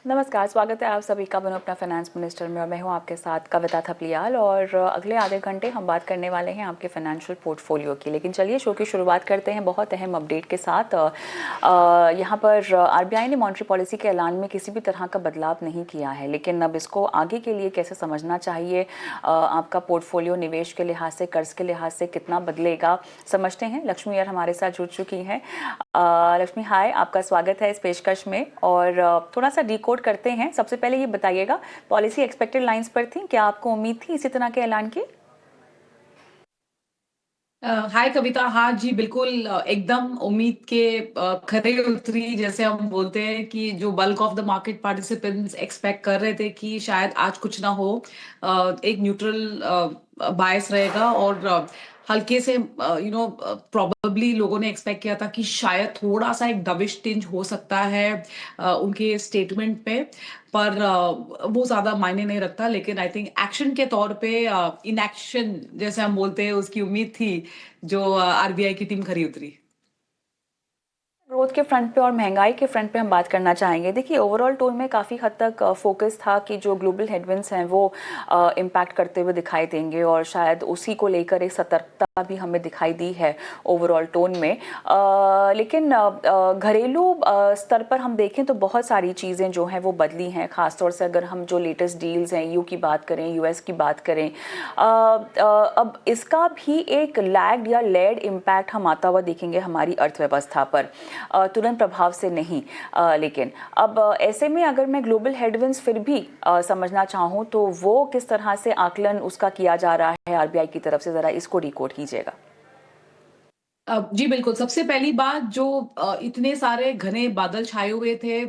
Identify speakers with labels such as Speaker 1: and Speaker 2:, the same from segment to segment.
Speaker 1: नमस्कार, स्वागत है आप सभी का बनो अपना फाइनेंस मिनिस्टर में। और मैं हूं आपके साथ कविता थपलियाल। और अगले आधे घंटे हम बात करने वाले हैं आपके फाइनेंशियल पोर्टफोलियो की। लेकिन चलिए शो की शुरुआत करते हैं बहुत अहम अपडेट के साथ। यहां पर आरबीआई ने मॉनेटरी पॉलिसी के ऐलान में किसी भी तरह का बदलाव नहीं किया है, लेकिन अब इसको आगे के लिए कैसे समझना चाहिए, आपका पोर्टफोलियो निवेश के लिहाज से, कर्ज के लिहाज से कितना बदलेगा, समझते हैं। लक्ष्मी यार हमारे साथ जुड़ चुकी हैं। लक्ष्मी हाय, आपका स्वागत है इस पेशकश में। और थोड़ा सा डिकोड करते हैं। सबसे पहले ये बताइएगा, पॉलिसी एक्सपेक्टेड लाइंस पर थी, क्या आपको उम्मीद थी इसी तरह के ऐलान की?
Speaker 2: हाय कविता। हाँ जी, बिल्कुल एकदम उम्मीद के खरे उतरी। जैसे हम बोलते हैं कि जो bulk of the market participants expect कर रहे थे कि शायद आज कुछ ना हो, एक न्यूट्रल बायस रहेगा और हल्के से प्रोबेबली लोगों ने एक्सपेक्ट किया था कि शायद थोड़ा सा एक डविश टिंज हो सकता है उनके स्टेटमेंट पे। पर वो ज्यादा मायने नहीं रखता। लेकिन आई थिंक एक्शन के तौर पे इनएक्शन जैसे हम बोलते हैं उसकी उम्मीद थी, जो आरबीआई की टीम खरी उतरी।
Speaker 1: ग्रोथ के फ्रंट पे और महंगाई के फ्रंट पे हम बात करना चाहेंगे। देखिए, ओवरऑल टोन में काफ़ी हद तक फोकस था कि जो ग्लोबल हेडविंड्स हैं वो इम्पैक्ट करते हुए दिखाई देंगे, और शायद उसी को लेकर एक सतर्कता भी हमें दिखाई दी है ओवरऑल टोन में। लेकिन घरेलू स्तर पर हम देखें तो बहुत सारी चीज़ें जो हैं वो बदली हैं। ख़ासतौर से अगर हम जो लेटेस्ट डील्स हैं, ईयू की बात करें, यूएस की बात करें, अब इसका भी एक लैग्ड या लेड इम्पैक्ट हम आता हुआ देखेंगे हमारी अर्थव्यवस्था पर, तुरंत प्रभाव से नहीं। लेकिन अब ऐसे में अगर मैं ग्लोबल हेडविंड्स फिर भी समझना चाहूँ तो वो किस तरह से आकलन उसका किया जा रहा है आरबीआई की तरफ से, ज़रा इसको डिकोड कीजिएगा।
Speaker 2: जी बिल्कुल। सबसे पहली बात, जो इतने सारे घने बादल छाए हुए थे,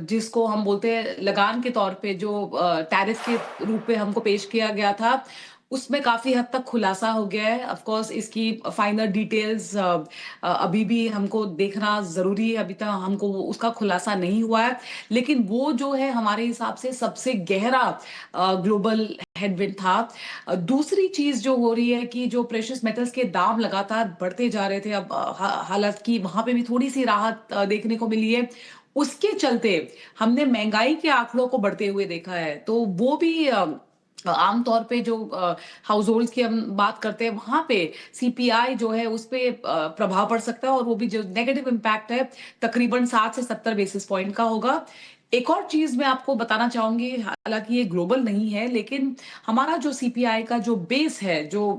Speaker 2: जिसको हम बोलते हैं लगान के तौर पे, जो टैरिफ के रूप में हमको पेश किया गया था, उसमें काफी हद तक खुलासा हो गया है। ऑफ कोर्स इसकी फाइनल डिटेल्स अभी भी हमको देखना जरूरी है। अभी तक हमको उसका खुलासा नहीं हुआ है। लेकिन वो जो है हमारे हिसाब से सबसे गहरा ग्लोबल हेडविंड था। दूसरी चीज जो हो रही है कि जो प्रेशियस मेटल्स के दाम लगातार बढ़ते जा रहे थे, अब हालांकि वहां पे भी थोड़ी सी राहत देखने को मिली है। उसके चलते हमने महंगाई के आंकड़ों को बढ़ते हुए देखा है। तो वो भी आमतौर पे जो हाउस होल्ड की हम बात करते हैं, वहां पे सीपीआई जो है उस पे प्रभाव पड़ सकता है। और वो भी जो नेगेटिव इम्पैक्ट है तकरीबन 60 से 70 बेसिस पॉइंट का होगा। एक और चीज मैं आपको बताना चाहूंगी, हालांकि ये ग्लोबल नहीं है, लेकिन हमारा जो सीपीआई का जो बेस है, जो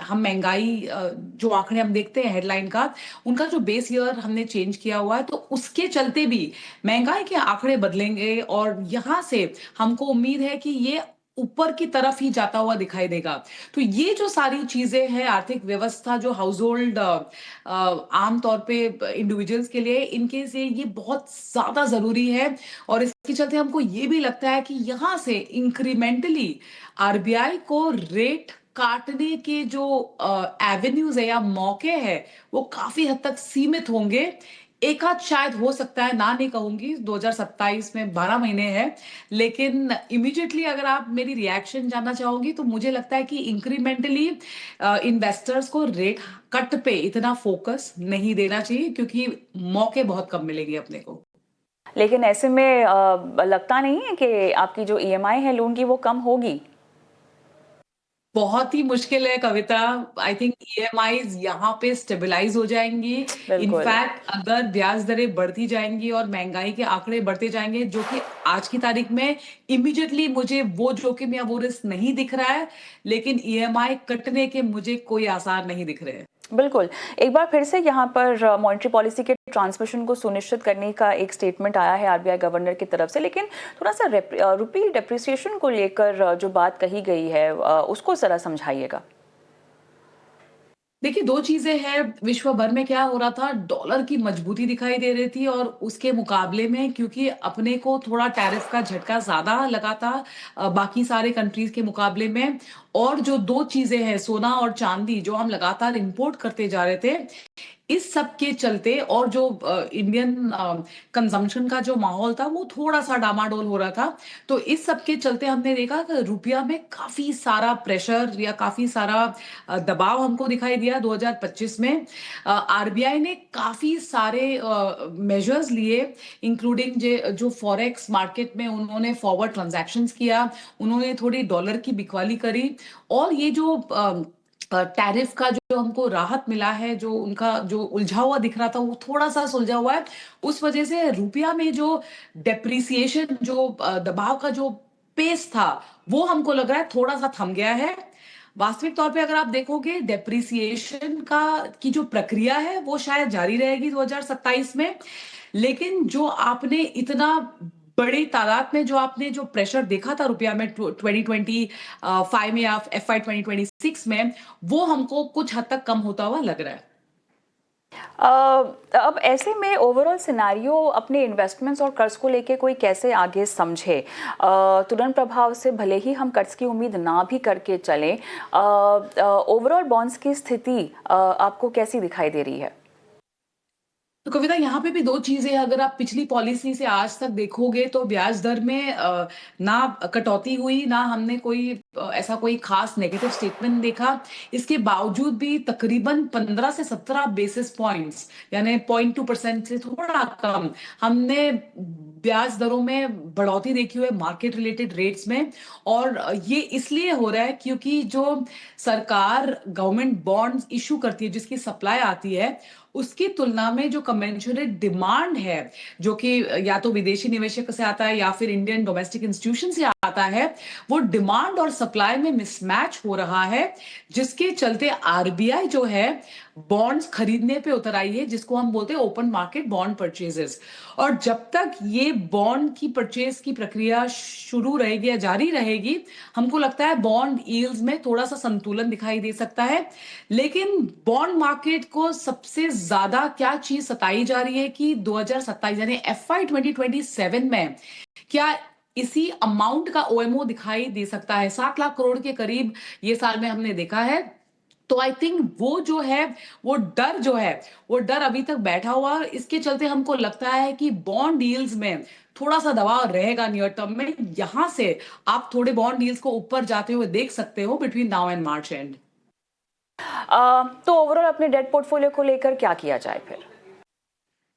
Speaker 2: हम महंगाई जो आंकड़े हम देखते हैं हेडलाइन का, उनका जो बेस ईयर हमने चेंज किया हुआ है, तो उसके चलते भी महंगाई के आंकड़े बदलेंगे। और यहां से हमको उम्मीद है कि ये ऊपर की तरफ ही जाता हुआ दिखाई देगा। तो ये जो सारी चीजें हैं, आर्थिक व्यवस्था जो हाउस होल्ड आमतौर पे इंडिविजुअल्स के लिए, इनके से ये बहुत ज्यादा जरूरी है। और इसके चलते हमको ये भी लगता है कि यहां से इंक्रीमेंटली आरबीआई को रेट काटने के जो एवेन्यूज है या मौके हैं, वो काफी हद तक सीमित होंगे। एक आध शायद हो सकता है, ना नहीं कहूंगी, 2027 में 12 महीने हैं। लेकिन इमीडिएटली अगर आप मेरी रिएक्शन जानना चाहोगी, तो मुझे लगता है कि इंक्रीमेंटली इन्वेस्टर्स को रेट कट पे इतना फोकस नहीं देना चाहिए, क्योंकि मौके बहुत कम मिलेंगे अपने को।
Speaker 1: लेकिन ऐसे में लगता नहीं है कि आपकी जो ईएमआई है लोन की वो कम होगी?
Speaker 2: बहुत ही मुश्किल है कविता। आई थिंक ईएमआई यहाँ पे स्टेबलाइज हो जाएंगी।
Speaker 1: बिल्कुल।
Speaker 2: इनफैक्ट अगर ब्याज दरें बढ़ती जाएंगी और महंगाई के आंकड़े बढ़ते जाएंगे, जो कि आज की तारीख में इमीडिएटली मुझे वो जोखिम या वो रिस्क नहीं दिख रहा है, लेकिन ईएमआई कटने के मुझे कोई आसार नहीं दिख रहे हैं।
Speaker 1: बिल्कुल। एक बार फिर से यहाँ पर मॉनेटरी पॉलिसी के ट्रांसमिशन को सुनिश्चित करने का एक स्टेटमेंट आया है आरबीआई गवर्नर की तरफ से। लेकिन थोड़ा सा रुपी डेप्रिसिएशन को लेकर जो बात कही गई है, उसको ज़रा समझाइएगा।
Speaker 2: देखिए, दो चीजें हैं। विश्व भर में क्या हो रहा था, डॉलर की मजबूती दिखाई दे रही थी, और उसके मुकाबले में क्योंकि अपने को थोड़ा टैरिफ का झटका ज्यादा लगा था बाकी सारे कंट्रीज के मुकाबले में। और जो दो चीजें हैं, सोना और चांदी, जो हम लगातार इंपोर्ट करते जा रहे थे, इस सब के चलते और जो इंडियन कंजम्पशन का जो माहौल था वो थोड़ा सा डामाडोल हो रहा था, तो इस सब के चलते हमने देखा कि रुपया में काफी सारा प्रेशर या काफी सारा दबाव हमको दिखाई दिया 2025 में। आरबीआई ने काफी सारे मेजर्स लिए, इंक्लूडिंग जो फॉरेक्स मार्केट में उन्होंने फॉरवर्ड ट्रांजैक्शंस किया, उन्होंने थोड़ी डॉलर की बिकवाली करी, और ये जो टैरिफ का जो हमको राहत मिला है, जो उनका जो उलझा हुआ दिख रहा था वो थोड़ा सा सुलझा हुआ है, उस वजह से रुपया में जो डेप्रिसिएशन, जो दबाव का जो पेस था, वो हमको लग रहा है थोड़ा सा थम गया है। वास्तविक तौर पे अगर आप देखोगे डेप्रिसिएशन का की जो प्रक्रिया है वो शायद जारी रहेगी 2027 में, लेकिन जो आपने इतना बड़ी तादाद में जो आपने जो प्रेशर देखा था रुपया में 2025 में या FY 2026 में, वो हमको कुछ हद तक कम होता हुआ लग रहा है।
Speaker 1: अ, अब ऐसे में ओवरऑल सिनेरियो अपने इन्वेस्टमेंट्स और कर्ज को लेके कोई कैसे आगे समझे? तुरंत प्रभाव से भले ही हम कर्ज की उम्मीद ना भी करके चलें, ओवरऑल बॉन्ड्स की स्थिति आपको कैसी दिखाई दे रही है?
Speaker 2: तो कविता, यहाँ पे भी दो चीजें हैं। अगर आप पिछली पॉलिसी से आज तक देखोगे तो ब्याज दर में ना कटौती हुई, ना हमने कोई ऐसा कोई खास नेगेटिव स्टेटमेंट देखा। इसके बावजूद भी तकरीबन 15 से 17 बेसिस पॉइंट्स, यानी 0.2% से थोड़ा कम, हमने ब्याज दरों में बढ़ोतरी देखी हुई है मार्केट रिलेटेड रेट्स में। और ये इसलिए हो रहा है क्योंकि जो सरकार गवर्नमेंट बॉन्ड्स इशू करती है, जिसकी सप्लाई आती है, उसकी तुलना में जो कमेंशरेट डिमांड है, जो कि या तो विदेशी निवेशक से आता है या फिर इंडियन डोमेस्टिक इंस्टीट्यूशन से आता है, वो डिमांड और सप्लाई में मिसमैच हो रहा है, जिसके चलते आरबीआई जो है बॉन्ड्स खरीदने पे उतर आई है, जिसको हम बोलते हैं ओपन मार्केट बॉन्ड परचेजेस। और जब तक ये बॉन्ड की परचेज की प्रक्रिया शुरू रहेगी या जारी रहेगी, हमको लगता है बॉन्ड यील्ड्स में थोड़ा सा संतुलन दिखाई दे सकता है। लेकिन बॉन्ड मार्केट को सबसे ज्यादा क्या चीज सताई जा रही है कि 2027 यानी FY 2027 में क्या इसी अमाउंट का ओएमओ दिखाई दे सकता है? 7 लाख करोड़ के करीब ये साल में हमने देखा है। तो आई थिंक वो जो है, वो डर जो है, वो डर अभी तक बैठा हुआ है। इसके चलते हमको लगता है कि बॉन्ड डील्स में थोड़ा सा दबाव रहेगा नियर टर्म में। यहां से आप थोड़े बॉन्ड डील्स को ऊपर जाते हुए देख सकते हो between now and March and.
Speaker 1: तो ओवरऑल अपने डेट पोर्टफोलियो को लेकर क्या किया जाए फिर?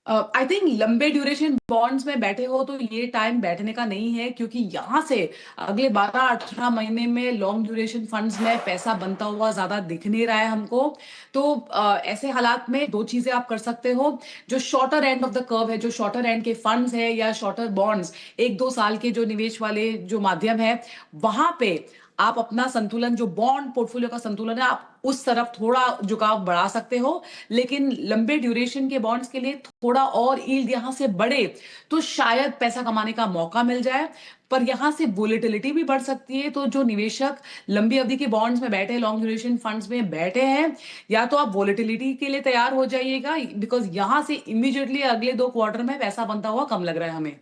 Speaker 2: आई थिंक लंबे ड्यूरेशन बॉन्ड्स में बैठे हो तो ये टाइम बैठने का नहीं है, क्योंकि यहां से अगले 12-18 महीने में लॉन्ग ड्यूरेशन फंड्स में पैसा बनता हुआ ज्यादा दिख नहीं रहा है हमको। तो ऐसे हालात में दो चीजें आप कर सकते हो। जो shorter end of the curve है, जो शॉर्टर एंड के फंड्स है या शॉर्टर बॉन्ड्स, 1-2 साल के जो निवेश वाले जो माध्यम है, वहां पे आप अपना संतुलन, जो बॉन्ड पोर्टफोलियो का संतुलन है, आप उस तरफ थोड़ा झुकाव बढ़ा सकते हो। लेकिन लंबे ड्यूरेशन के बॉन्ड्स के लिए थोड़ा और यील्ड यहां से बढ़े तो शायद पैसा कमाने का मौका मिल जाए। पर यहां से वोलेटिलिटी भी बढ़ सकती है। तो जो निवेशक लंबी अवधि के बॉन्ड्स में बैठे, लॉन्ग ड्यूरेशन फंड्स में बैठे हैं, या तो आप वोलेटिलिटी के लिए तैयार हो जाइएगा, बिकॉज यहां से इमीडिएटली अगले 2 क्वार्टर में पैसा बनता हुआ कम लग रहा है हमें।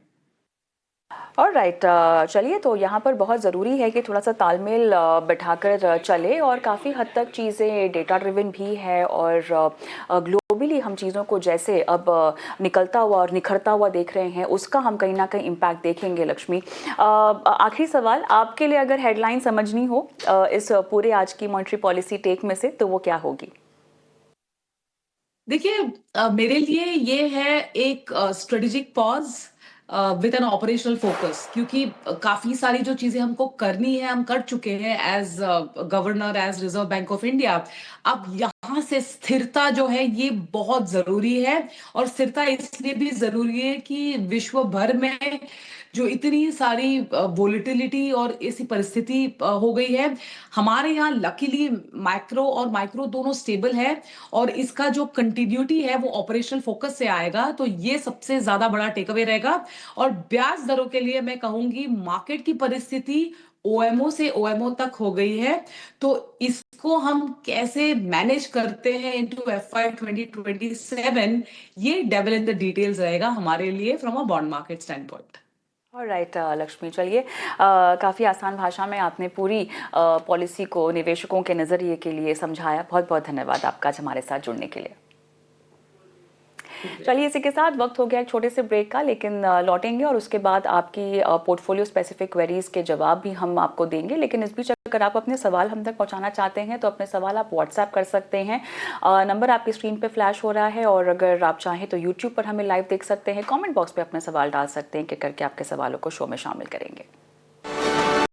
Speaker 1: ऑलराइट, चलिए, तो यहाँ पर बहुत ज़रूरी है कि थोड़ा सा तालमेल बिठाकर चले, और काफ़ी हद तक चीज़ें डेटा ड्रिवन भी है, और ग्लोबली हम चीज़ों को जैसे अब निकलता हुआ और निखरता हुआ देख रहे हैं, उसका हम कहीं ना कहीं इम्पैक्ट देखेंगे। लक्ष्मी, आखिरी सवाल आपके लिए, अगर हेडलाइन समझनी हो इस पूरे आज की मॉनेटरी पॉलिसी टेक में से, तो वो क्या होगी?
Speaker 2: देखिए, मेरे लिए ये है एक strategic pause with N operational focus, क्योंकि काफी सारी जो चीजें हमको करनी है हम कर चुके हैं as governor, as Reserve Bank of India. अब यहाँ से स्थिरता जो है ये बहुत जरूरी है। और स्थिरता इसलिए भी जरूरी है कि विश्व भर में जो इतनी सारी वोलेटिलिटी और ऐसी परिस्थिति हो गई है, हमारे यहाँ लकीली मैक्रो और माइक्रो दोनों स्टेबल है, और इसका जो कंटिन्यूटी है वो ऑपरेशनल फोकस से आएगा। तो ये सबसे ज्यादा बड़ा टेक अवे रहेगा। और ब्याज दरों के लिए मैं कहूंगी, मार्केट की परिस्थिति ओएमओ से ओएमओ तक हो गई है, तो इसको हम कैसे मैनेज करते हैं इनटू FY 2027, ये डेविल इन द डिटेल्स रहेगा हमारे लिए from a bond market stand point.
Speaker 1: Alright, Lakshmi, चलिए, काफ़ी आसान भाषा में आपने पूरी पॉलिसी को निवेशकों के नज़रिए के लिए समझाया। बहुत बहुत धन्यवाद आपका आज हमारे साथ जुड़ने के लिए।
Speaker 2: शुक्रिया।
Speaker 1: चलिए इसी के साथ वक्त हो गया एक छोटे से ब्रेक का, लेकिन लौटेंगे और उसके बाद आपकी पोर्टफोलियो स्पेसिफिक क्वेरीज के जवाब भी हम आपको देंगे। लेकिन इस बीच अगर आप अपने सवाल हम तक पहुंचाना चाहते हैं तो अपने सवाल आप व्हाट्सएप कर सकते हैं। नंबर आपकी स्क्रीन पे फ्लैश हो रहा है, और अगर आप चाहें तो यूट्यूब पर हमें लाइव देख सकते हैं। कमेंट बॉक्स पे अपने सवाल डाल सकते हैं, कि करके आपके सवालों को शो में शामिल करेंगे।